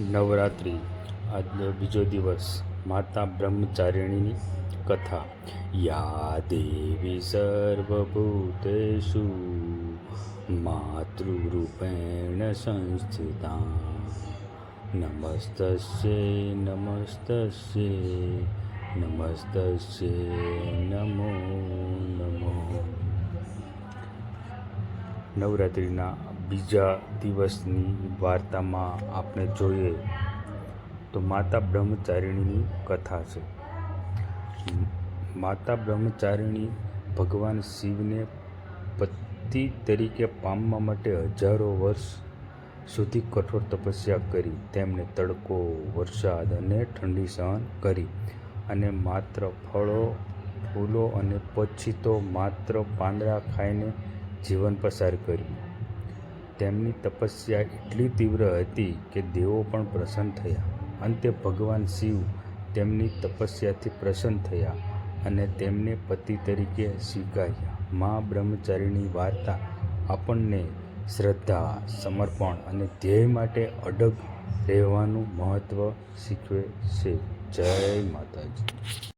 નવરાત્રિ આજનો બીજો દિવસ માતા બ્રહ્મચારિણીની કથા. યા દેવી સર્વભૂતેષુ માતૃરૂપેણ સંસ્થિતા નમસ્તસ્યૈ નમસ્તસ્યૈ નમસ્તસ્યૈ નમો નમઃ. નવરાત્રિના બીજા દિવસની વાર્તામાં આપણે જોઈએ તો માતા બ્રહ્મચારિણીની કથા છે. માતા બ્રહ્મચારિણી ભગવાન શિવને પતિ તરીકે પામવા માટે હજારો વર્ષ સુધી કઠોર તપસ્યા કરી. તેમણે તડકો, વરસાદ અને ઠંડી સહન કરી અને માત્ર ફળો, ફૂલો અને પછી તો માત્ર પાંદડા ખાઈને જીવન પસાર કર્યું. તેમની તપસ્યા એટલી તીવ્ર હતી કે દેવો પણ પ્રસન્ન થયા. અંતે ભગવાન શિવ તેમની તપસ્યાથી પ્રસન્ન થયા અને તેમને પતિ તરીકે સ્વીકાર્યા. મા બ્રહ્મચારીની વાર્તા આપણને શ્રદ્ધા, સમર્પણ અને ધ્યેય માટે અડગ રહેવાનું મહત્ત્વ શીખવે છે. જય માતાજી.